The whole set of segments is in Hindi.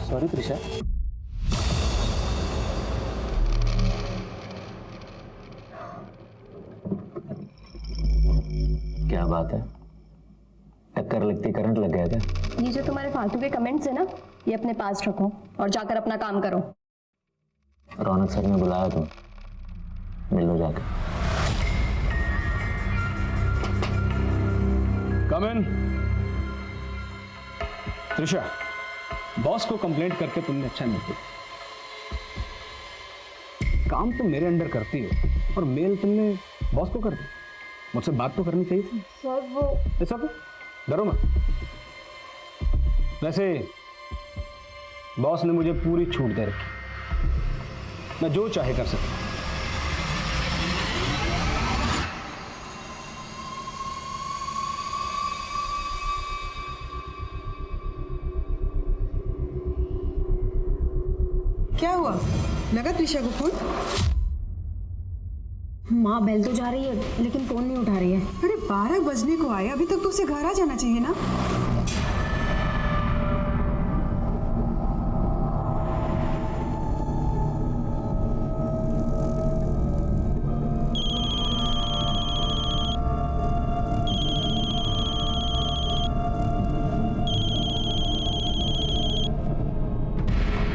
सॉरी त्रिशा। क्या बात है, टक्कर लगती करंट लग गया क्या? ये जो तुम्हारे फालतू के कमेंट्स है ना, ये अपने पास रखो और जाकर अपना काम करो। रौनक सर ने बुलाया, तुम मिल लो जाकर। कम इन। त्रिशा, बॉस को कंप्लेंट करके तुमने अच्छा नहीं किया। काम तुम मेरे अंडर करती हो और मेल तुमने बॉस को कर दी। मुझसे बात तो करनी चाहिए थी। सर वो ऐसा को डरो मत। वैसे बॉस ने मुझे पूरी छूट दे रखी, मैं जो चाहे कर सकता हूं। क्या हुआ? लगा त्रिशा को फोन? माँ बेल तो जा रही है लेकिन फोन नहीं उठा रही है। अरे 12 बजने को आए, अभी तक तो उसे घर आ जाना चाहिए ना।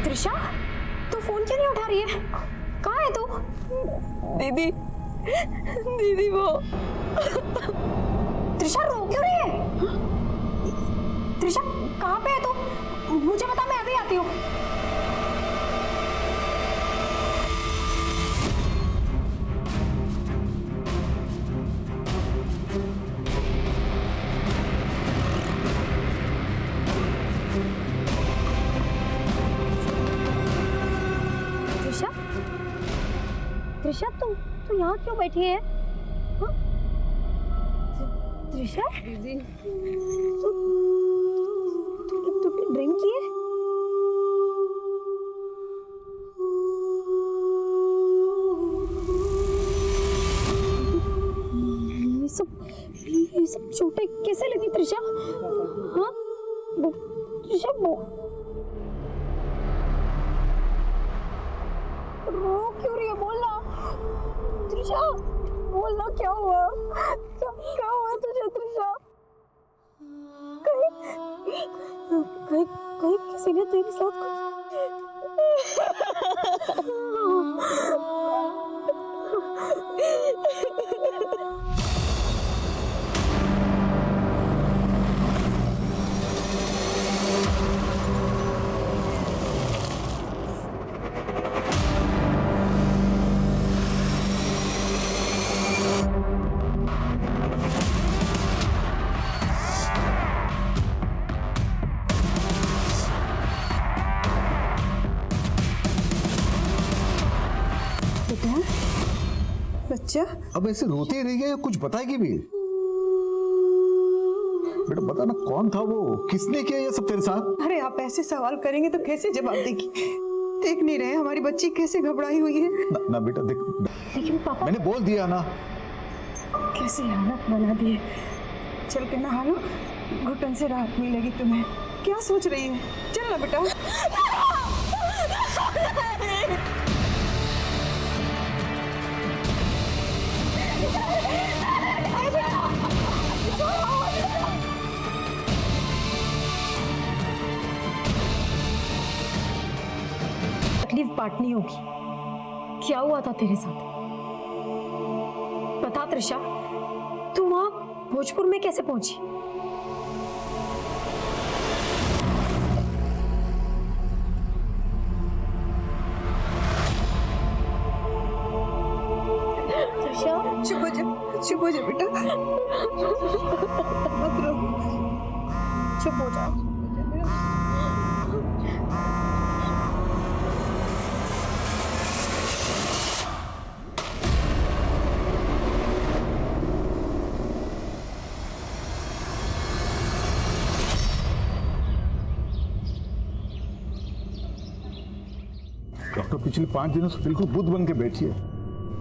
त्रिशा, तू फोन क्यों नहीं उठा रही है? कहाँ है तू? दीदी, दीदी वो। त्रिशा रो क्यों रही है? त्रिशा कहाँ पे है तू? मुझे बता, मैं अभी आती हूँ। त्रिशा, त्रिशा तू यहाँ क्यों बैठी है? हाँ? त्रिशा दीदी, तूने ड्रिंक की है? ये सब चोटें कैसे लगी त्रिशा? हाँ त्रिशा रो क्यों रही है? बोलना त्रिशा, बोलना क्या हुआ? क्या हुआ तुझे त्रिशा? कहीं कहीं किसी ने तेरे साथ बच्चा अब ऐसे रोते ही रह गया या कुछ बताएगी भी? बेटा बता ना, कौन था वो, किसने किया ये सब तेरे साथ? अरे आप ऐसे सवाल करेंगे तो कैसे जवाब देगी? देख नहीं रहे हमारी बच्ची कैसे घबराई हुई है? ना बेटा देख, लेकिन पापा मैंने बोल दिया ना। कैसी हालत बना दी है। चल के नहा लो, घुटन से राहत मिलेगी तुम्हें। क्या सोच रही है? चल ना बेटा। तकलीफ बांटनी होगी। क्या हुआ था तेरे साथ? बता त्रिशा, तू वहां भोजपुर में कैसे पहुंची? त्रिशा चुप हो जा बेटा, मत रो, चुप हो जाओ। डॉक्टर पिछले 5 दिनों से बिल्कुल बुद्ध बन के बैठी है,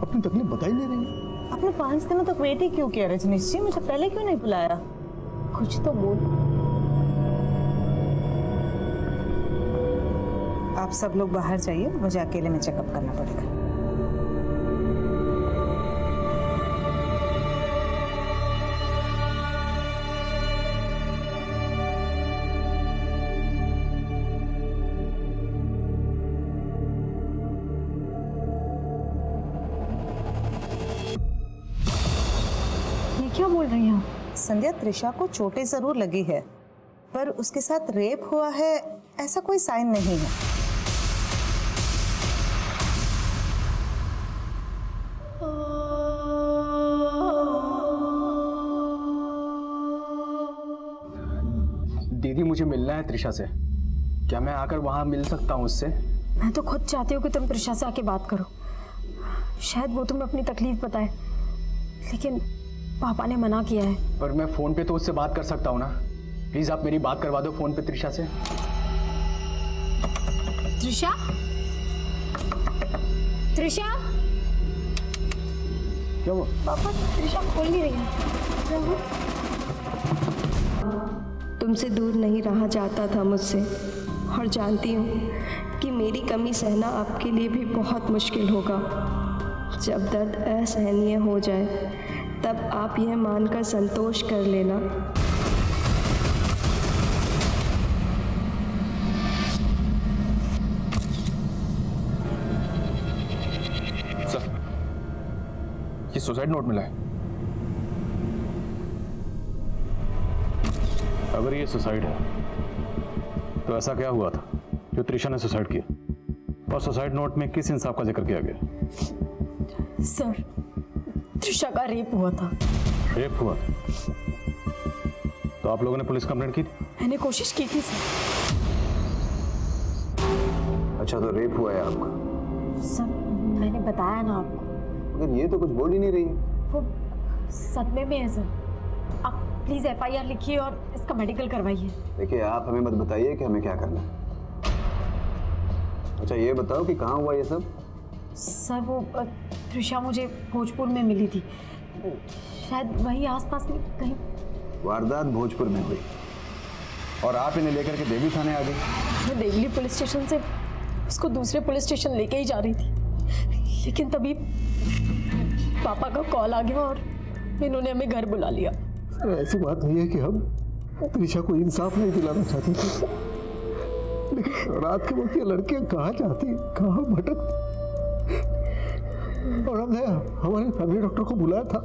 अपनी तकलीफ बता ही नहीं रही। आपने 5 दिनों तक वेट ही क्यों किया रजनीश जी? मुझे पहले क्यों नहीं बुलाया? कुछ तो बोल। आप सब लोग बाहर जाइए, मुझे अकेले में चेकअप करना पड़ेगा। ये क्या बोल रही हैं आप? संध्या, त्रिशा को चोटें जरूर लगी है, पर उसके साथ रेप हुआ है ऐसा कोई साइन नहीं है। दीदी, मुझे मिलना है त्रिशा से। क्या मैं आकर वहां मिल सकता हूँ उससे? मैं तो खुद चाहती हूँ कि तुम त्रिशा से आके बात करो, शायद वो तुम्हें अपनी तकलीफ बताए, लेकिन पापा ने मना किया है। पर मैं फोन पे तो उससे बात कर सकता हूँ ना। प्लीज आप मेरी बात करवा दो फोन पे त्रिशा से। त्रिशा, त्रिशा, क्या वो? पापा त्रिशा खोल नहीं रही है। तुमसे दूर नहीं रहा जाता था मुझसे, और जानती हूँ कि मेरी कमी सहना आपके लिए भी बहुत मुश्किल होगा। जब दर्द असहनीय हो जाए तब आप यह मानकर संतोष कर लेना सर, ये सुसाइड नोट मिला है। अगर ये सुसाइड है तो ऐसा क्या हुआ था जो त्रिशा ने सुसाइड किया, और सुसाइड नोट में किस इंसाफ का जिक्र किया गया? सर, त्रिशा का रेप हुआ था। रेप हुआ था? तो आप लोगों ने पुलिस कंप्लेंट की थी? मैंने कोशिश की थी सर। अच्छा, तो रेप हुआ है आपका? सर, मैंने बताया ना आपको। मगर ये तो कुछ बोल ही नहीं रही। वो सदमे में है सर। आप प्लीज FIR लिखिए और इसका मेडिकल करवाइए। देखिए, आप हमें मत बताइए कि हमें क्या करना है। अच्छा, ये बताओ कि कहाँ हुआ ये सब? सर, वो त्रिशा मुझे भोजपुर में मिली थी, शायद वहीं आसपास में कहीं। वारदात भोजपुर में हुई और आप इन्हें लेकर के देवी थाने आ गई? मैं देवली पुलिस स्टेशन से उसको दूसरे पुलिस स्टेशन लेके ही जा रही थी, लेकिन तभी पापा का कॉल आ गया और इन्होंने हमें घर बुला लिया। सर, ऐसी बात नहीं है कि हम त्रिशा को इंसाफ नहीं दिलाना चाहते थे, लेकिन रात के वक्त ये लड़कियां कहाँ जाती, कहाँ भटकती, और हमने हमारे फैमिली डॉक्टर को बुलाया था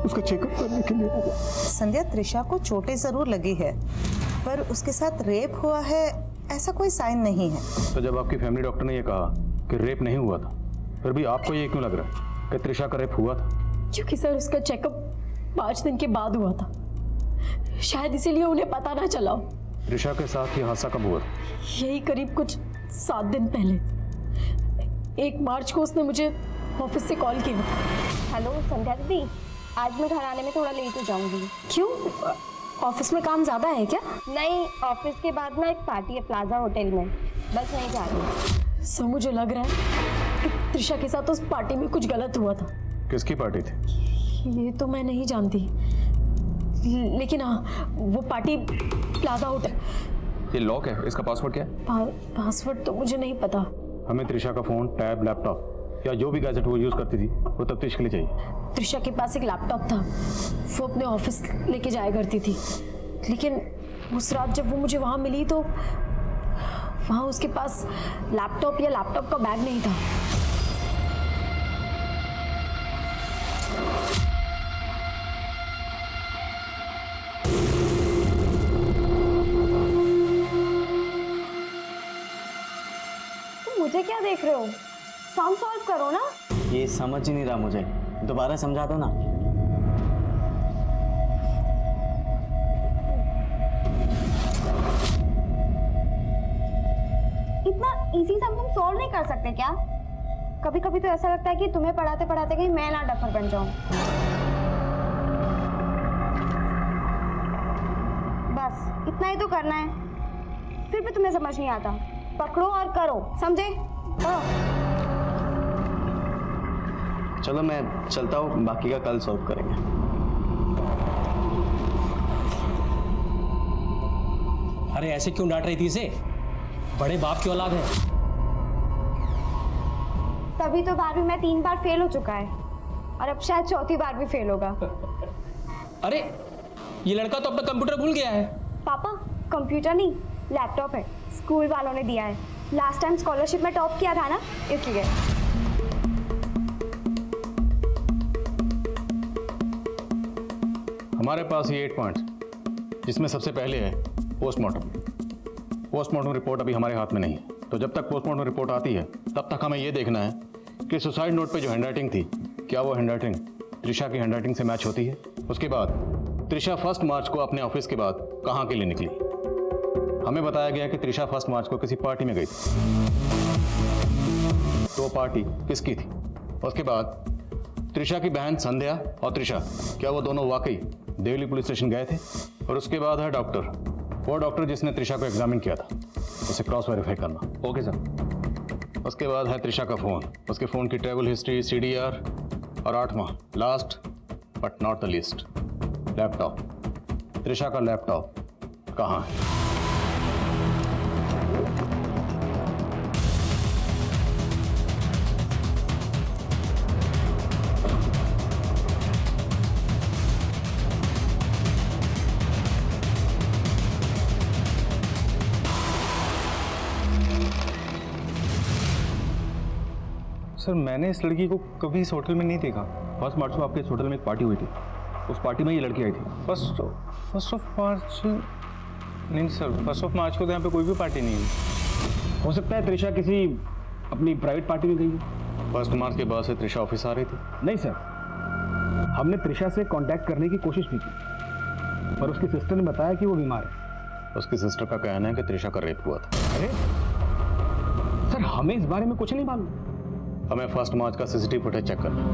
उसका चेकअप करने के लिए। संध्या, त्रिशा को चोटें जरूर लगी है, पर उसके साथ रेप हुआ है ऐसा कोई साइन नहीं है। तो जब आपकी फैमिली डॉक्टर ने ये कहा कि रेप नहीं हुआ था, फिर भी आपको ये क्यों लग रहा है कि त्रिशा का रेप हुआ था? क्योंकि सर, उसका चेकअप 5 दिन के बाद हुआ था, शायद इसीलिए उन्हें पता ना चला हो। त्रिशा के साथ ये हादसा कब हुआ था? यही करीब कुछ 7 दिन पहले। 1 मार्च को उसने मुझे ऑफिस से कॉल किया। हेलो संध्या दीदी, आज मैं घर आने में थोड़ा लेट हो जाऊंगी। क्यों? ऑफिस में काम ज़्यादा है क्या? नहीं, ऑफिस के बाद ना एक पार्टी है प्लाजा होटल में, बस नहीं जा रही। सर, मुझे लग रहा है कि त्रिशा के साथ उस पार्टी में कुछ गलत हुआ था। किसकी पार्टी थी? ये तो मैं नहीं जानती, लेकिन हाँ, वो पार्टी प्लाजा होटल। ये लॉक है, इसका पासवर्ड क्या है? पासवर्ड तो मुझे नहीं पता। हमें त्रिशा का फोन, टैब, लैपटॉप या जो भी गैजेट वो यूज करती थी वो तफ्तीश के लिए चाहिए। त्रिशा के पास एक लैपटॉप था, वो अपने ऑफिस लेके जाया करती थी, लेकिन उस रात जब वो मुझे वहाँ मिली तो वहाँ उसके पास लैपटॉप या लैपटॉप का बैग नहीं था। मुझे क्या देख रहे हो? सम सॉल्व करो ना। ये समझ ही नहीं रहा मुझे, दोबारा समझा दो ना। इतना इजी सम तुम सॉल्व नहीं कर सकते क्या? कभी कभी तो ऐसा लगता है कि तुम्हें पढ़ाते पढ़ाते कहीं मैं ना डफर बन जाऊं। बस इतना ही तो करना है, फिर भी तुम्हें समझ नहीं आता। पकड़ो और करो, समझे? चलो मैं चलता हूँ, बाकी का कल सॉल्व करेंगे। अरे ऐसे क्यों डांट रही थी इसे? बड़े बाप की औलाद है। तभी तो 12वीं में 3 बार फेल हो चुका है और अब शायद 4थी बार भी फेल होगा। अरे ये लड़का तो अपना कंप्यूटर भूल गया है। पापा कंप्यूटर नहीं, लैपटॉप है, स्कूल वालों ने दिया है। लास्ट टाइम स्कॉलरशिप में टॉप किया था ना, इसलिए। हमारे पास ये 8 पॉइंट्स, जिसमें सबसे पहले है पोस्टमार्टम। पोस्टमार्टम रिपोर्ट अभी हमारे हाथ में नहीं है, तो जब तक पोस्टमार्टम रिपोर्ट आती है तब तक हमें ये देखना है कि सुसाइड नोट पे जो हैंडराइटिंग थी, क्या वो हैंडराइटिंग त्रिशा की हैंडराइटिंग से मैच होती है। उसके बाद त्रिशा 1 मार्च को अपने ऑफिस के बाद कहाँ के लिए निकली। हमें बताया गया कि त्रिशा 1 मार्च को किसी पार्टी में गई थी। तो पार्टी किसकी थी? उसके बाद त्रिशा की बहन संध्या और त्रिशा, क्या वो दोनों वाकई देवली पुलिस स्टेशन गए थे? और उसके बाद है डॉक्टर, वो डॉक्टर जिसने त्रिशा को एग्जामिन किया था, उसे क्रॉस वेरीफाई करना। Okay sir. उसके बाद है त्रिशा का फ़ोन, उसके फ़ोन की ट्रैवल हिस्ट्री, CDR, और 8वां last but not the least, laptop. Trisha का लैपटॉप कहाँ है? सर मैंने इस लड़की को कभी इस होटल में नहीं देखा। 1 मार्च को आपके इस होटल में एक पार्टी हुई थी, उस पार्टी में ये लड़की आई थी। फर्स्ट ऑफ मार्च नहीं सर, 1 ऑफ मार्च को तो यहाँ पे कोई भी पार्टी नहीं है। हो सकता है त्रिशा किसी अपनी प्राइवेट पार्टी में गई है। 1 मार्च के बाद से त्रिशा ऑफिस आ रही थी? नहीं सर, हमने त्रिशा से कांटेक्ट करने की कोशिश भी की, पर उसकी सिस्टर ने बताया कि वो बीमार है। उसकी सिस्टर का कहना है कि त्रिशा का रेप हुआ था। अरे सर, हमें इस बारे में कुछ नहीं मालूम। हमें 1 मार्च का CCTV फुटेज चेक करना है।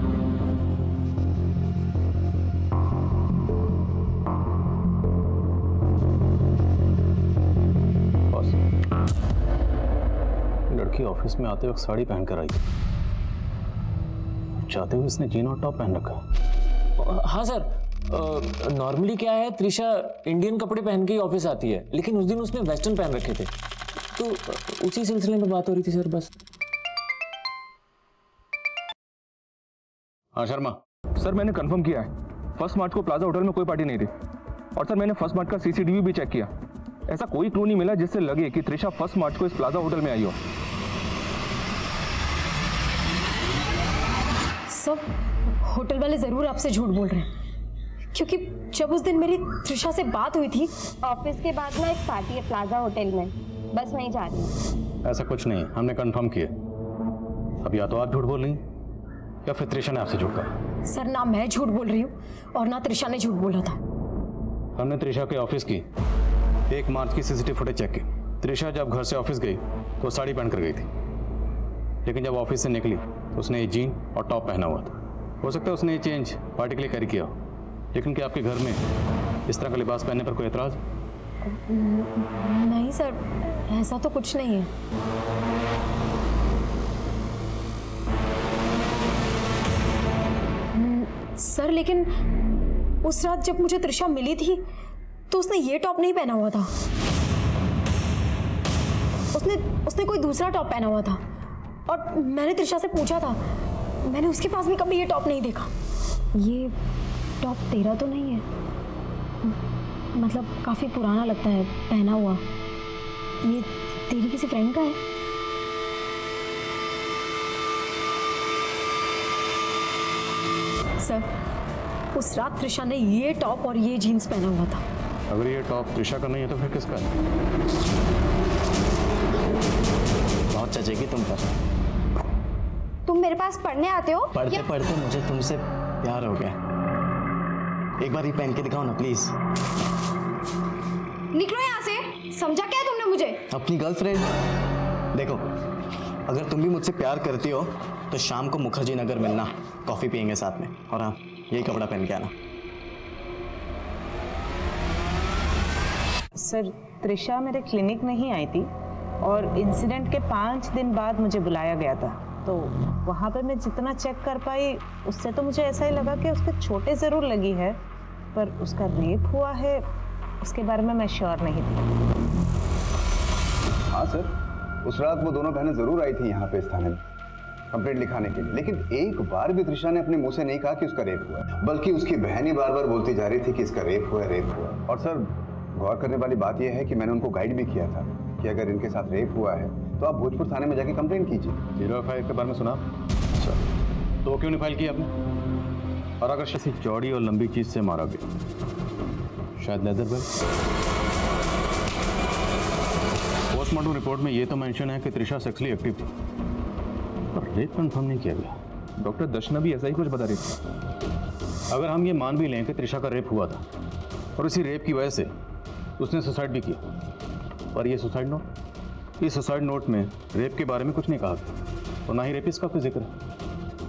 बॉस, लड़की ऑफिस में आते वक्त साड़ी पहनकर आई, चाहते हुए इसने जीन और टॉप पहन रखा है। हाँ सर, नॉर्मली क्या है, त्रिशा इंडियन कपड़े पहन के ही ऑफिस आती है, लेकिन उस दिन उसने वेस्टर्न पहन रखे थे, तो उसी सिलसिले में बात हो रही थी सर, बस। हाँ शर्मा। सर मैंने कंफर्म किया है, 1 मार्च को प्लाजा होटल में कोई पार्टी नहीं थी, और सर मैंने 1 मार्च का CCTV भी चेक किया। ऐसा कोई क्लू नहीं मिला जिससे लगे कि त्रिशा 1 मार्च को इस प्लाजा होटल में आई हो। सब होटल वाले जरूर आपसे झूठ बोल रहे हैं, क्योंकि जब उस दिन मेरी त्रिशा से बात हुई थी, ऑफिस के बाद ना एक पार्टी है प्लाजा होटल में, बस वहीं जा रही हूँ। ऐसा कुछ नहीं, हमने कंफर्म किया। अब या तो आप झूठ बोल रही या फिर त्रिशा ने आपसे झूठ कहा। सर ना मैं झूठ बोल रही हूँ और ना त्रिशा ने झूठ बोला था। हमने त्रिशा के ऑफिस की 1 मार्च की CCTV फुटेज चेक की। त्रिशा जब घर से ऑफिस गई तो साड़ी पहनकर गई थी, लेकिन जब ऑफिस से निकली तो उसने ये जीन और टॉप पहना हुआ था। हो सकता है उसने ये चेंज पार्टी के लिए कैरी किया हो, लेकिन क्या आपके घर में इस तरह का लिबास पहनने पर कोई एतराज़? नहीं सर, ऐसा तो कुछ नहीं है। सर लेकिन उस रात जब मुझे त्रिशा मिली थी तो उसने ये टॉप नहीं पहना हुआ था, उसने कोई दूसरा टॉप पहना हुआ था, और मैंने त्रिशा से पूछा था, मैंने उसके पास भी कभी ये टॉप नहीं देखा। ये टॉप तेरा तो नहीं है? मतलब काफ़ी पुराना लगता है पहना हुआ, ये तेरी किसी फ्रेंड का है? सर उस रात त्रिशा ने ये टॉप और ये जीन्स पहना हुआ था। अगर ये टॉप त्रिशा का नहीं है तो फिर किसका है? बहुत चचेगी तुम पर। तुम मेरे पास पढ़ने आते हो? पढ़ते पढ़ते मुझे तुमसे प्यार हो गया। एक बार ये पहन के दिखाओ ना प्लीज। निकलो यहाँ से, समझा क्या तुमने मुझे? अपनी गर्लफ्रेंड। देखो, अगर तुम भी मुझसे प्यार करती हो तो शाम को मुखर्जी नगर मिलना, कॉफी पियेंगे साथ में, और हाँ यही कपड़ा पहन के आना। सर त्रिशा मेरे क्लिनिक में ही आई थी और इंसिडेंट के 5 दिन बाद मुझे बुलाया गया था, तो वहाँ पे मैं जितना चेक कर पाई उससे तो मुझे ऐसा ही लगा कि उसके चोटें ज़रूर लगी है, पर उसका रेप हुआ है उसके बारे में मैं श्योर नहीं थी। हाँ सर, उस रात वो दोनों बहनें जरूर आई थी यहाँ पे इस थाने में कंप्लेंट लिखाने के लिए, लेकिन एक बार भी त्रिशा ने अपने मुंह से नहीं कहा कि उसका रेप हुआ है, बल्कि उसकी बहन ही बार बार बोलती जा रही थी कि इसका रेप हुआ है, रेप हुआ है। और सर, गौर करने वाली बात यह है कि मैंने उनको गाइड भी किया था कि अगर इनके साथ रेप हुआ है तो आप भोजपुर थाने में जाके कंप्लेंट कीजिए। 0F5 के बारे में सुना? अच्छा, तो वो क्यों नहीं फाइल किया आपने? और अगर किसी चौड़ी और लंबी चीज से मारा गया, शायद लेदर बेल्ट। पोस्टमार्टम रिपोर्ट में ये तो मेंशन है कि त्रिशा सेक्सुअली एक्टिव थी, पर रेप कंफर्म नहीं किया गया। डॉक्टर दर्शना भी ऐसा ही कुछ बता रही थी। अगर हम ये मान भी लें कि त्रिशा का रेप हुआ था और इसी रेप की वजह से उसने सुसाइड भी किया, पर ये सुसाइड नोट, इस सुसाइड नोट में रेप के बारे में कुछ नहीं कहा गया और ना ही रेपिस्ट का कोई जिक्र है।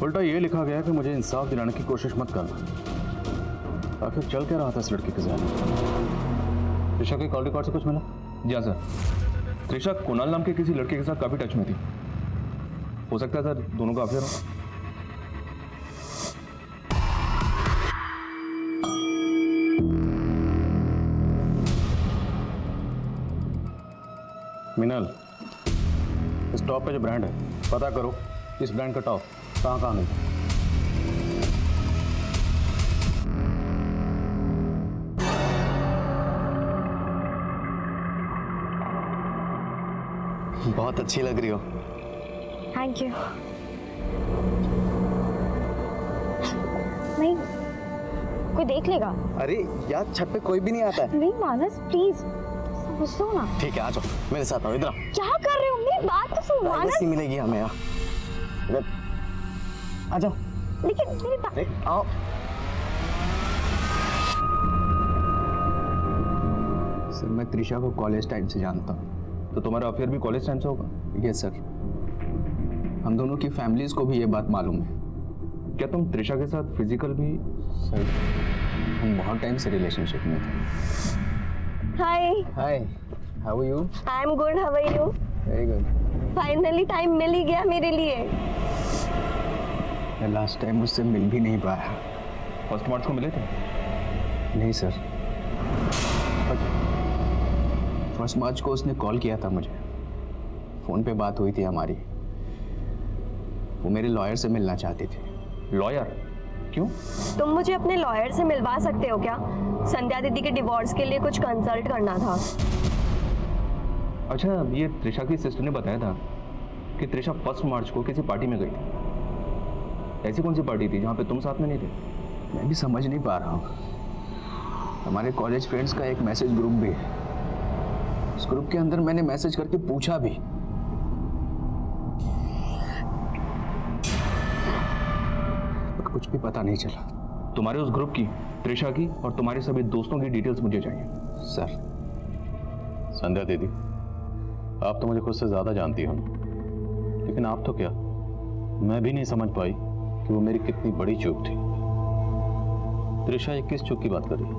उल्टा ये लिखा गया कि मुझे इंसाफ दिलाने की कोशिश मत करना। आखिर चल क्या रहा था इस लड़की के ज़हन में? त्रिशा के कॉल रिकॉर्ड से कुछ मिला? जी हाँ सर, त्रिशा कुणाल नाम के किसी लड़के के साथ काफ़ी टच में थी। हो सकता है सर दोनों का अफेयर हो। मिनल, इस टॉप पे जो ब्रांड है, पता करो इस ब्रांड का टॉप कहाँ नहीं। बहुत अच्छी लग रही हो। Thank you. नहीं, कोई देख लेगा। अरे यार, छत पे कोई भी नहीं आता है। नहीं मानस, प्लीज समझो ना। ठीक है, आ जाओ मेरे साथ, आओ इधर आओ। क्या कर रहे हो? मेरी बात तो सुनो मानस। प्राइवेसी मिलेगी हमें यार, इधर आ जाओ। लेकिन मेरी बात, आओ। सर, मैं त्रिशा को कॉलेज टाइम से जानता हूँ। तो तुम्हारा अफेयर भी कॉलेज टाइम से होगा? यस सर, हम दोनों की फैमिलीज को भी ये बात मालूम है। क्या तुम त्रिशा के साथ फिजिकल भी? सर, हम बहुत टाइम से रिलेशनशिप में थे। Hi hi, how are you? I am good, how are you? Very good. Finally time मिल ही गया मेरे लिए। मैं लास्ट टाइम उससे मिल भी नहीं पाया। फर्स्ट मार्च को मिले थे? नहीं सर, फर्स्ट मार्च को उसने कॉल किया था मुझे, फ़ोन पे बात हुई थी हमारी। वो मेरे लॉयर से मिलना चाहती थी। लॉयर? क्यों? तुम मुझे अपने लॉयर से मिलवा सकते हो क्या? संध्या दीदी के डिवोर्स के लिए कुछ कंसल्ट करना था। अच्छा, ये त्रिशा की सिस्टर ने बताया था कि त्रिशा फर्स्ट मार्च को किसी पार्टी में गई थी। ऐसी कौन सी पार्टी थी जहाँ पे तुम साथ में नहीं थे? मैं भी समझ नहीं पा रहा हूँ। हमारे कॉलेज फ्रेंड्स का एक मैसेज ग्रुप भी है, उस ग्रुप के अंदर मैंने मैसेज करके पूछा भी, कुछ भी पता नहीं चला। तुम्हारे उस ग्रुप की, त्रिशा की और तुम्हारे सभी दोस्तों की डिटेल्स मुझे चाहिए। सर, संध्या दीदी, आप तो मुझे खुद से ज़्यादा जानती हो ना, लेकिन आप तो क्या, मैं भी नहीं समझ पाई कि वो मेरी कितनी बड़ी चूक थी। त्रिशा ये किस चूक की बात कर रही है?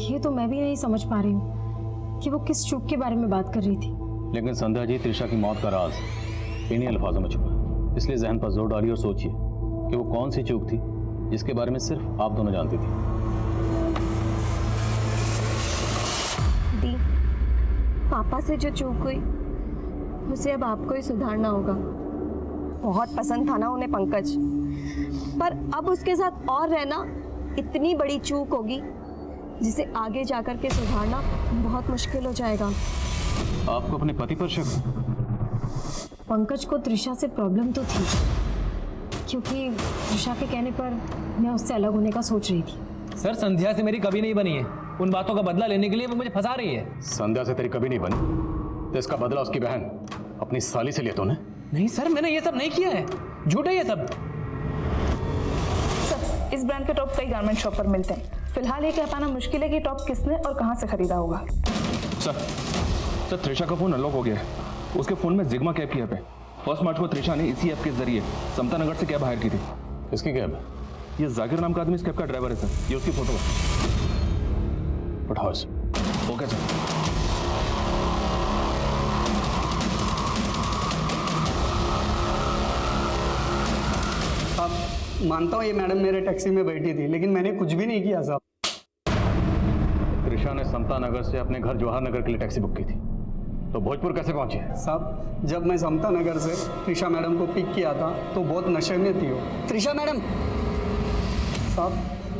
ये तो मैं भी नहीं समझ पा रही हूँ कि वो किस चूक के बारे में बात कर रही थी। लेकिन संध्या जी, त्रिशा की मौत का राज इन्हीं अल्फाजों में छुपा है, इसलिए जहन पर जोर डालिए और सोचिए कि वो कौन सी चूक थी जिसके बारे में सिर्फ आप दोनों जानती थी। दी, पापा से जो चूक हुई उसे अब आपको ही सुधारना होगा। बहुत पसंद था ना उन्हें पंकज, पर अब उसके साथ और रहना इतनी बड़ी चूक होगी जिसे आगे जाकर के सुधारना बहुत मुश्किल हो जाएगा। आपको अपने पति पर शक? पंकज को त्रिशा से प्रॉब्लम तो थी, क्योंकि त्रिशा के कहने पर मैं उससे अलग होने का सोच रही थी। सर, संध्या से मेरी कभी नहीं बनी है। उन बातों का बदला लेने के लिए वो मुझे फंसा रही है। संध्या से तेरी कभी नहीं बनी, तो इसका बदला उसकी बहन अपनी साली से लिया तूने? नहीं सर, मैंने ये सब नहीं किया है, झूठ है ये सब। सर, इस ब्रांड के टॉप कई गारमेंट शॉप पर मिलते हैं। फिलहाल ये कह पाना मुश्किल है कि टॉप किसने और कहाँ से खरीदा होगा। सर, त्रिशा का फोन अनलॉक हो गया है। उसके फोन में जिग्मा कैब की ऐप है। फर्स्ट मार्च को त्रिशा ने इसी ऐप के जरिए समता नगर से कैब हायर की थी। किसकी कैब? ये जाकिर नाम का आदमी इस कैब का ड्राइवर है सर। ये उसकी फोटो है। उठाओ इसे। Okay sir. अब मानता हूँ ये मैडम मेरे टैक्सी में बैठी थी, लेकिन मैंने कुछ भी नहीं किया साहब। त्रिशा ने समता नगर से अपने घर जवाहर नगर के लिए टैक्सी बुक की थी, तो भोजपुर कैसे पहुंचे? साहब जब मैं समता नगर से त्रिशा मैडम को पिक किया था तो बहुत नशे में थी वो। त्रिशा मैडम साहब,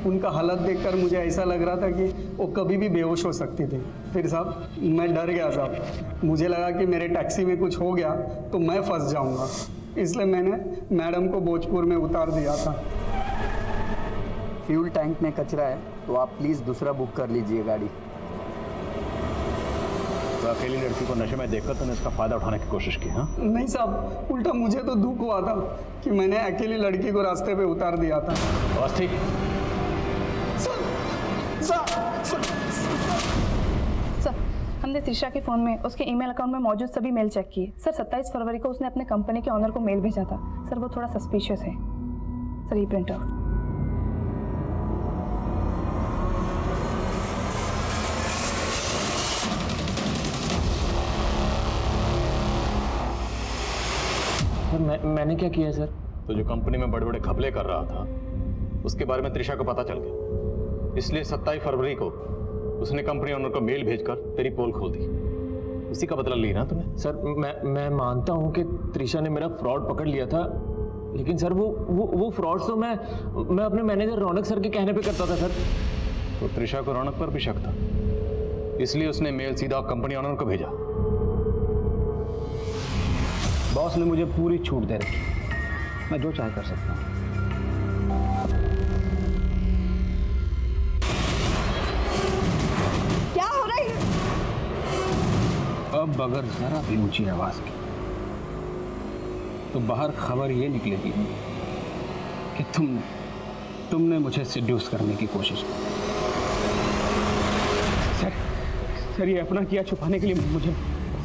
उनका हालत देखकर मुझे ऐसा लग रहा था कि वो कभी भी बेहोश हो सकती थी। फिर साहब मैं डर गया साहब, मुझे लगा कि मेरे टैक्सी में कुछ हो गया तो मैं फंस जाऊंगा, इसलिए मैंने मैडम को भोजपुर में उतार दिया था। फ्यूल टैंक में कचरा है तो आप प्लीज़ दूसरा बुक कर लीजिए गाड़ी। तो अकेली लड़की को नशे में देखकर तूने इसका फायदा उठाने की कोशिश की? हाँ नहीं साहब, उल्टा मुझे तो दुख हुआ था कि मैंने अकेली लड़की को रास्ते पे उतार दिया था। बस ठीक। सर हमने त्रिशा के फ़ोन में उसके ईमेल अकाउंट में मौजूद सभी मेल चेक किए। सर 27 फरवरी को उसने अपने कंपनी के ऑनर को मेल भेजा था। सर वो थोड़ा सस्पिशियस है। सर ये प्रिंट आउट। सर मैंने क्या किया है सर? तो जो कंपनी में बड़े बड़े घपले कर रहा था उसके बारे में त्रिशा को पता चल गया, इसलिए 27 फरवरी को उसने कंपनी ओनर को मेल भेजकर तेरी पोल खोल दी। उसी का बदला लिया ना तूने? सर मैं मानता हूँ कि त्रिशा ने मेरा फ्रॉड पकड़ लिया था, लेकिन सर वो फ्रॉड तो मैं अपने मैनेजर रौनक सर के कहने पे करता था सर। तो त्रिशा को रौनक पर भी शक था, इसलिए उसने मेल सीधा कंपनी ओनर को भेजा। बॉस ने मुझे पूरी छूट दे रखी, मैं जो चाहे कर सकता हूँ। क्या हो रहा है? अब अगर जरा भी ऊंची आवाज की तो बाहर खबर ये निकलेगी कि तुमने मुझे सिड्यूस करने की कोशिश की। सर ये अपना किया छुपाने के लिए मुझे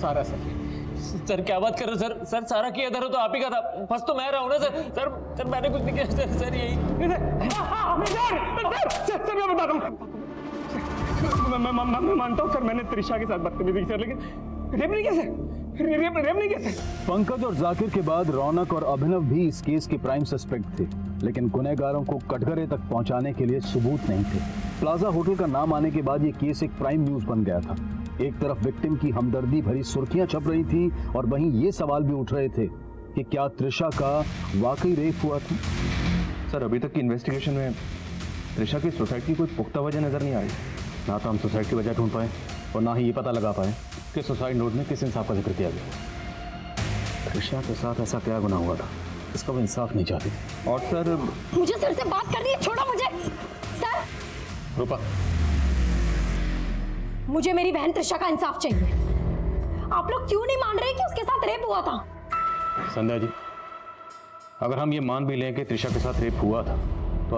सारा सर क्या बात कर रहे हो सर? सर सारा किया था तो आप ही का था, फंस तो मैं रहा हूँ ना सर। सर मैंने कुछ नहीं किया सर यही। सर मैं बताता हूँ, मैं मानता हूँ सर मैंने त्रिशा के साथ बदतमीजी की सर, लेकिन रेप नहीं किया सर, रेप नहीं किया सर। पंकज और जाकिर के बाद रौनक और अभिनव भी इस केस के प्राइम सस्पेक्ट थे, लेकिन गुनहगारों को कटघरे तक पहुंचाने के लिए सबूत नहीं थे। प्लाजा होटल का नाम आने के बाद ये केस एक प्राइम न्यूज बन गया था। एक तरफ विक्टिम की हमदर्दी भरी सुर्खियां छप रही थी और वहीं ये सवाल भी उठ रहे थे कि क्या त्रिशा का वाकई रेप हुआ था। सर अभी तक की इन्वेस्टिगेशन में त्रिशा की सुसाइड की कोई पुख्ता वजह नजर नहीं आ रही। ना तो हम सुसाइड की वजह ढूंढ पाए और ना ही ये पता लगा पाए कि सुसाइड नोट में किस इंसाफ का जिक्र किया गया। त्रिशा के साथ ऐसा क्या गुनाह हुआ था, इसका वो इंसाफ नहीं चाहती। और सर मुझे सर से बात करनी है, छोड़ो मुझे। सर रूपा, मुझे मेरी बहन त्रिशा का इंसाफ चाहिए। आप लोग क्यों नहीं मान रहे कि उसके साथ रेप हुआ था? संध्या जी, अगर हम ये मान भी लें कि त्रिशा के साथ रेप हुआ था तो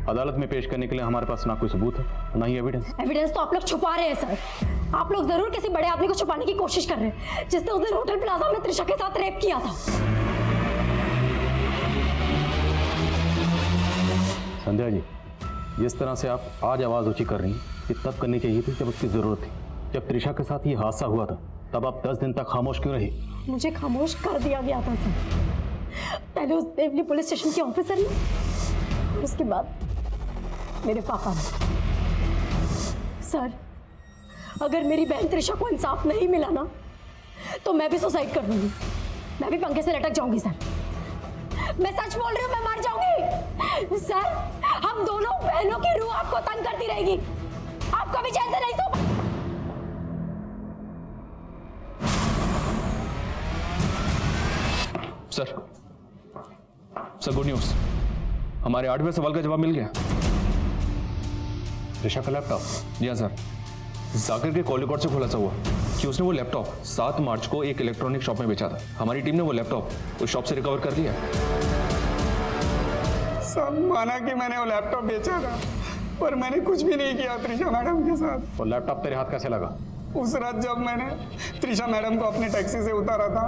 अदालत में पेश करने के लिए हमारे पास ना कोई सबूत है ना ही एविडेंस तो आप लोग छुपा रहे हैं सर। आप लोग जरूर किसी बड़े आदमी को छुपाने की कोशिश कर रहे हैं जिसने उस दिन होटल प्लाजा में त्रिशा के साथ रेप किया था। संध्या जी, जिस तरह से आप आज आवाज ऊंची कर रही हैं, ये तब करनी चाहिए थी जब उसकी जरूरत थी। जब त्रिशा के साथ ये हादसा हुआ था तब आप 10 दिन तक खामोश क्यों रही? मुझे खामोश कर दिया गया था सर, पहले उस देवली पुलिस स्टेशन के ऑफिसर ने, उसके बाद मेरे पापा ने। सर अगर मेरी बहन त्रिशा को इंसाफ नहीं मिला ना तो मैं भी सुसाइड कर लूंगी, मैं भी पंखे से लटक जाऊंगी सर। मैं सच बोल रही हूँ, मैं मर जाऊंगी सर। हम दोनों बहनों की रूह आपको तंग करती रहेगी, आप कभी चैन से नहीं सो पाएंगे। सर गुड न्यूज, हमारे 8वें सवाल का जवाब मिल गया। त्रिशा का लैपटॉप? जी हाँ सर, जाकिर के कॉल रिकॉर्ड से खुलासा हुआ कि उसने वो लैपटॉप 7 मार्च को एक इलेक्ट्रॉनिक शॉप में बेचा था। हमारी टीम ने वो लैपटॉप उस शॉप से रिकवर कर लिया। सब माना कि मैंने वो लैपटॉप बेचा था, पर मैंने कुछ भी नहीं किया त्रिशा मैडम के साथ। और लैपटॉप तेरे हाथ कैसे लगा? उस रात जब मैंने त्रिशा मैडम को अपनी टैक्सी से उतारा था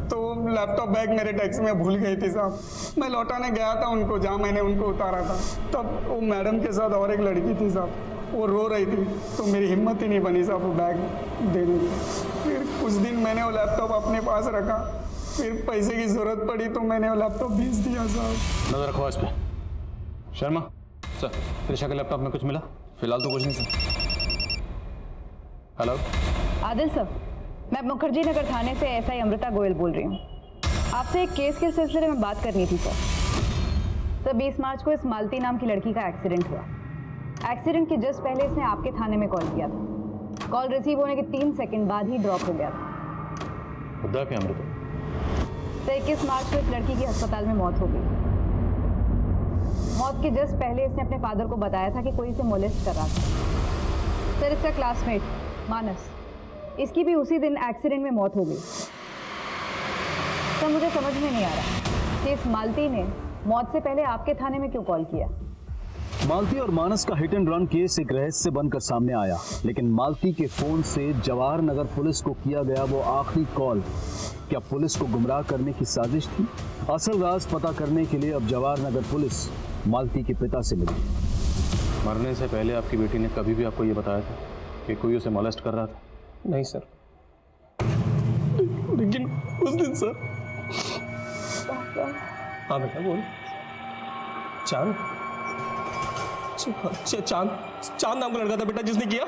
तो लैपटॉप बैग मेरे टैक्सी में भूल गई थी साहब। मैं लौटाने गया था उनको जहाँ मैंने उनको उतारा था, तब वो मैडम के साथ और एक लड़की थी साहब, वो रो रही थी, तो मेरी हिम्मत ही नहीं बनी साहब वो बैग देने की। फिर कुछ दिन मैंने वो लैपटॉप अपने पास रखा, फिर पैसे की जरूरत पड़ी तो मैंने वो लैपटॉप बेच दिया साहब। नजर रखो इस पे। शर्मा सर, त्रिशा के लैपटॉप में कुछ मिला? फिलहाल तो कुछ नहीं सर। हेलो आदिल सर, मैं मुखर्जी नगर थाने से एसआई अमृता गोयल बोल रही हूँ। आपसे एक केस के सिलसिले में बात करनी थी सर। 20 मार्च को इस मालती नाम की लड़की का एक्सीडेंट हुआ। एक्सीडेंट के जस्ट पहले इसने आपके थाने में कॉल किया था। कॉल रिसीव होने के 3 सेकंड बाद ही ड्रॉप हो गया था। खुदा के अमृता। तो 21 मार्च को इस लड़की की अस्पताल में मौत हो गई। मौत के जस्ट पहले इसने अपने फादर को बताया था कि कोई इसे मोलेस्ट कर रहा था। सर इसका क्लासमेट मानस, इसकी भी उसी दिन एक्सीडेंट में मौत हो गई। सर मुझे समझ में नहीं आ रहा कि इस मालती ने मौत से पहले आपके थाने में क्यों कॉल किया। मालती और मानस का हिट एंड रन केस एक रहस्य बनकर सामने आया, लेकिन मालती के फोन से जवाहर नगर पुलिस को किया गया वो आखिरी कॉल क्या पुलिस को गुमराह करने की साजिश थी? असल राज पता करने के लिए अब जवाहर नगर पुलिस मालती के पिता से मिली। मरने से पहले आपकी बेटी ने कभी भी आपको ये बताया था कि कोई उसे मोलेस्ट कर रहा था? नहीं सर, लेकिन उस दिन सर। हाँ बेटा बोल। चांद चांद चांद नाम का लड़का था बेटा जिसने किया।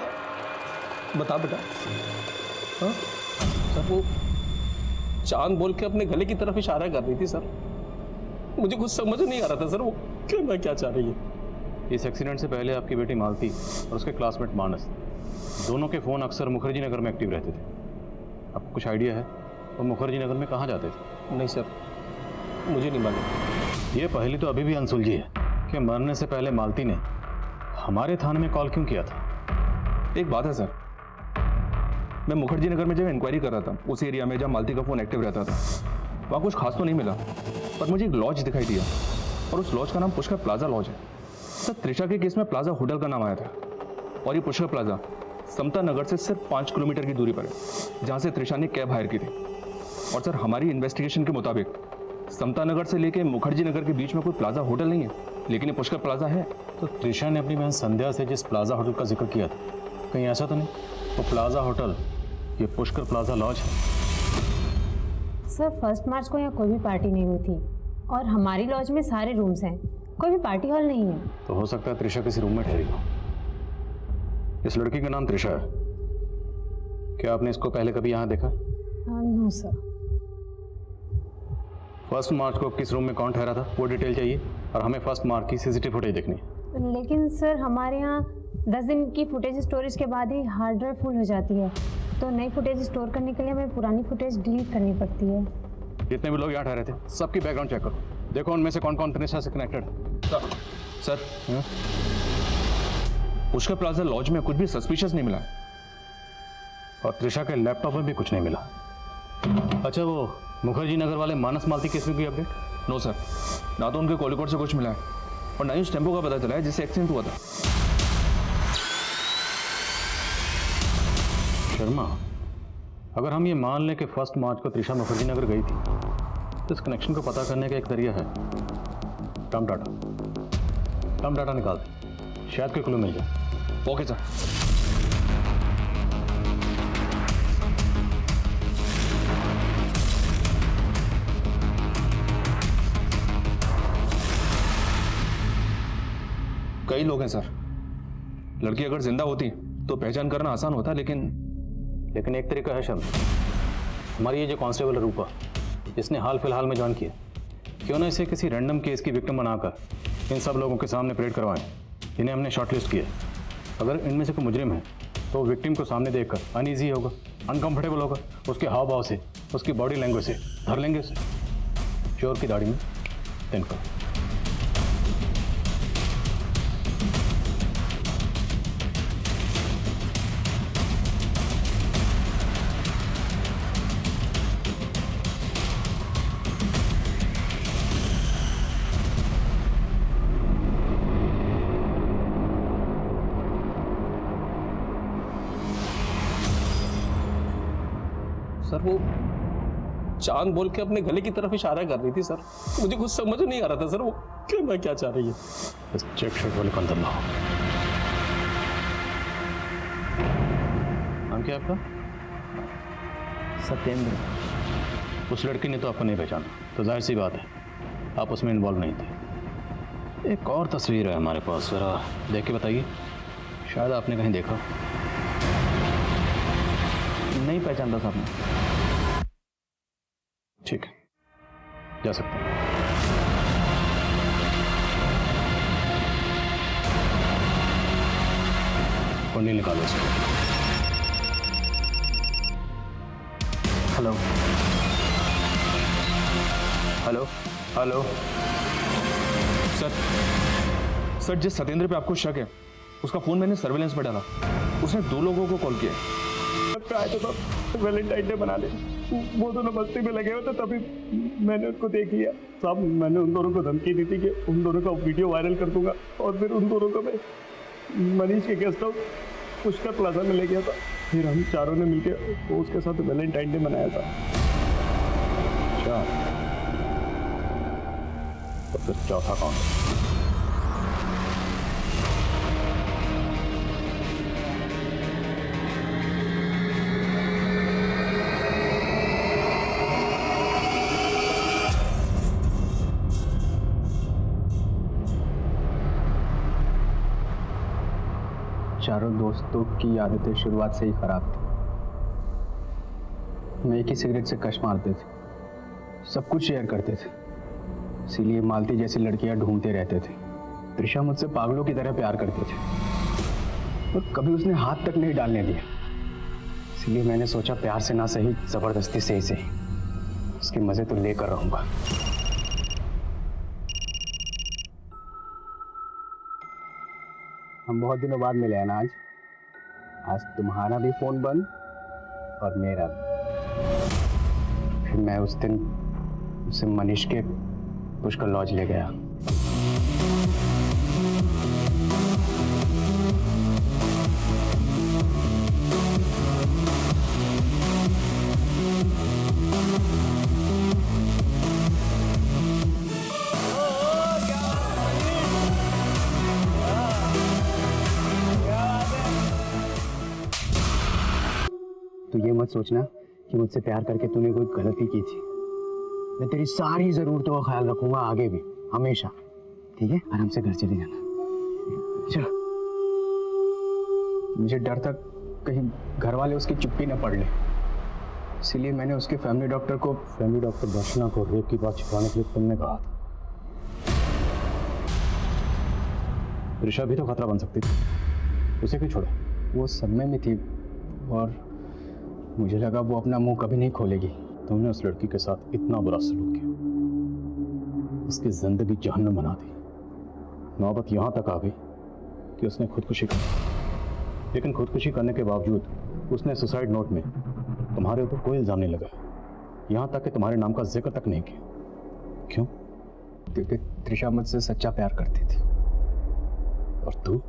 बता बेटा। हाँ सर, वो चांद बोल के अपने गले की तरफ इशारा कर रही थी सर। मुझे कुछ समझ नहीं आ रहा था सर वो कहना क्या चाह रही है। इस एक्सीडेंट से पहले आपकी बेटी मालती और उसके क्लासमेट मानस दोनों के फ़ोन अक्सर मुखर्जी नगर में एक्टिव रहते थे। आपको कुछ आइडिया है वो मुखर्जी नगर में कहाँ जाते थे? नहीं सर, मुझे नहीं मालूम। ये पहली तो अभी भी अनसुलझी है कि मरने से पहले मालती ने हमारे थाने में कॉल क्यों किया था? एक बात है सर, मैं मुखर्जी नगर में जब इंक्वायरी कर रहा था उस एरिया में जहाँ मालती का फ़ोन एक्टिव रहता था, वहाँ कुछ खास तो नहीं मिला, पर मुझे एक लॉज दिखाई दिया और उस लॉज का नाम पुष्कर प्लाजा लॉज है। सर त्रिशा के केस में प्लाजा होटल का नाम आया था और ये पुष्कर प्लाजा समता नगर से सिर्फ 5 किलोमीटर की दूरी पर है जहाँ से त्रिशा ने कैब हायर की थी। और सर हमारी इन्वेस्टिगेशन के मुताबिक समता नगर से लेके मुखर्जी नगर के बीच में कोई प्लाजा होटल नहीं है, लेकिन ये पुष्कर प्लाजा है। तो त्रिशा ने अपनी बहन संध्या से जिस प्लाजा होटल का जिक्र किया था, कहीं ऐसा तो नहीं वो प्लाजा होटल ये पुष्कर प्लाजा लॉज है? सर 1 मार्च को यहाँ कोई भी पार्टी नहीं हुई थी और हमारी लॉज में सारे रूम्स हैं, कोई भी पार्टी हॉल नहीं है। तो हो सकता है त्रिशा किसी रूम में ठहरी हो। इस लड़की का नाम त्रिशा है, क्या आपने इसको पहले कभी यहाँ देखा? No sir. 1 मार्च को किस रूम में कौन ठहरा था वो डिटेल चाहिए और हमें 1 मार्च की सीसीटीवी फुटेज देखनी है। लेकिन सर हमारे यहाँ 10 दिन की फुटेज स्टोरेज के बाद ही हार्ड ड्राइव फुल हो जाती है, तो नई फुटेज स्टोर करने के लिए हमें पुरानी फुटेज डिलीट करनी पड़ती है। जितने भी लोग यहाँ ठहरे थे सबकी बैकग्राउंड चेक करो, देखो उनमें से कौन कौन त्रिशा से कनेक्टेड है। सर पुष्कर प्लाजा लॉज में कुछ भी सस्पिशियस नहीं मिला और त्रिशा के लैपटॉप में भी कुछ नहीं मिला। अच्छा वो मुखर्जी नगर वाले मानस मालती केस में कोई अपडेट? नो सर, ना तो उनके कॉल रिकॉर्ड से कुछ मिला है और ना ही उस टेम्पो का पता चला है जिससे एक्सीडेंट हुआ था। शर्मा, अगर हम ये मान लें कि 1 मार्च को त्रिशा मुखर्जी नगर गई थी तो इस कनेक्शन को पता करने का एक तरीका है। टर्म डाटा निकाल दे, शायद कोई क्लू मिल जाए। Okay sir. कई लोग हैं सर, लड़की अगर जिंदा होती तो पहचान करना आसान होता, लेकिन एक तरीका है शर्मा। हमारी ये जो कांस्टेबल है रूपा, जिसने हाल फिलहाल में ज्वाइन किया, क्यों ना इसे किसी रैंडम केस की विक्टिम बनाकर इन सब लोगों के सामने परेड करवाएं जिन्हें हमने शॉर्टलिस्ट किया। अगर इनमें से कोई मुजरिम है तो विक्टिम को सामने देखकर अनईजी होगा, अनकंफर्टेबल होगा, उसके हाव भाव से, उसकी बॉडी लैंग्वेज से धर लेंगे उसे, चोर की दाढ़ी में तिनका। सर वो चांद बोल के अपने गले की तरफ इशारा कर रही थी सर। मुझे कुछ समझ नहीं आ रहा था सर वो कहना क्या चाह रही है। इस चेक शर्ट वाले को अंदर लाओ। नाम क्या आपका? सत्येंद्र। उस लड़की ने तो आपको नहीं पहचाना, तो जाहिर सी बात है आप उसमें इन्वॉल्व नहीं थे। एक और तस्वीर है हमारे पास, ज़रा देख के बताइए, शायद आपने कहीं देखा। नहीं पहचानता साहब मैं। ठीक है, जा सकते हैं। पन्नी निकालो इसको। हेलो हेलो हेलो सर, जिस सत्येंद्र पे आपको शक है उसका फोन मैंने सर्वेलेंस पर डाला। उसने 2 लोगों को कॉल किया है। तो वैलेंटाइन डे मना ले, वो दोनों मस्ती में लगे हुए थे, तभी मैंने उनको देख लिया साहब। मैंने उन दोनों को धमकी दी थी कि उन दोनों का वीडियो वायरल कर दूंगा, और फिर उन दोनों को मैं मनीष के गेस्ट हाउस पुष्कर प्लाजा में ले गया था। फिर हम चारों ने मिलकर उसके साथ वैलेंटाइन डे मनाया था। अच्छा, तो फिर चौथा कौन है? चारों दोस्तों की आदतें शुरुआत से ही खराब थी। मैं एक ही सिगरेट से कश मारते थे, सब कुछ शेयर करते थे, इसीलिए मालती जैसी लड़कियां ढूंढते रहते थे। त्रिशा मुझसे पागलों की तरह प्यार करते थे और कभी उसने हाथ तक नहीं डालने दिया। इसीलिए मैंने सोचा प्यार से ना सही, जबरदस्ती से ही सही, उसके मजे तो लेकर रहूंगा। हम बहुत दिनों बाद मिले हैं ना आज तुम्हारा भी फोन बंद और मेरा भी। फिर मैं उस दिन उसे मनीष के पुष्कर लॉज ले गया। तो ये मत सोचना कि मुझसे प्यार करके तूने कोई गलती की थी। मैं तेरी सारी जरूरतों का ख्याल रखूंगा आगे भी, हमेशा। ठीक है, आराम से घर चले जाना। चलो। मुझे डर था कहीं घर वाले उसकी चुप्पी न पढ़ ले, इसीलिए मैंने उसके फैमिली डॉक्टर दर्शना को रेप की बात छिपाने के लिए तुमने कहा था। त्रिशा भी तो खतरा बन सकती थी, उसे क्यों छोड़ा? वो सदमे में थी और मुझे लगा वो अपना मुंह कभी नहीं खोलेगी। तुमने उस लड़की के साथ इतना बुरा सलूक किया, उसकी जिंदगी जहन्नम बना दी। नौबत यहां तक आ गई कि उसने खुदकुशी की, लेकिन खुदकुशी करने के बावजूद उसने सुसाइड नोट में तुम्हारे ऊपर कोई इल्जाम नहीं लगाया, यहां तक कि तुम्हारे नाम का जिक्र तक नहीं किया। क्यों? क्योंकि त्रिशा मुझसे सच्चा प्यार करती थी। और तू?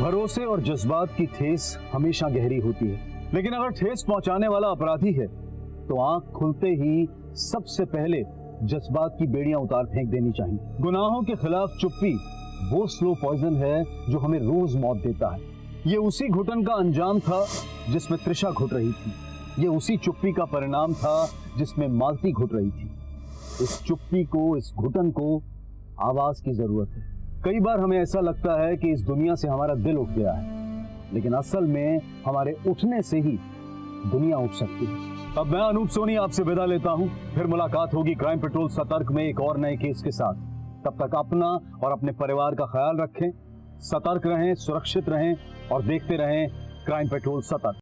भरोसे और जज्बात की ठेस हमेशा गहरी होती है, लेकिन अगर ठेस पहुंचाने वाला अपराधी है तो आंख खुलते ही सबसे पहले जज्बात की बेड़ियां उतार फेंक देनी चाहिए। गुनाहों के खिलाफ चुप्पी वो स्लो पॉइजन है जो हमें रोज मौत देता है। ये उसी घुटन का अंजाम था जिसमें त्रिशा घुट रही थी। ये उसी चुप्पी का परिणाम था जिसमें मालती घुट रही थी। इस चुप्पी को, इस घुटन को आवाज की जरूरत है। कई बार हमें ऐसा लगता है कि इस दुनिया से हमारा दिल उठ गया है, लेकिन असल में हमारे उठने से ही दुनिया उठ सकती है। अब मैं अनूप सोनी आपसे विदा लेता हूं, फिर मुलाकात होगी क्राइम पेट्रोल सतर्क में एक और नए केस के साथ। तब तक अपना और अपने परिवार का ख्याल रखें, सतर्क रहें, सुरक्षित रहें और देखते रहें क्राइम पेट्रोल सतर्क।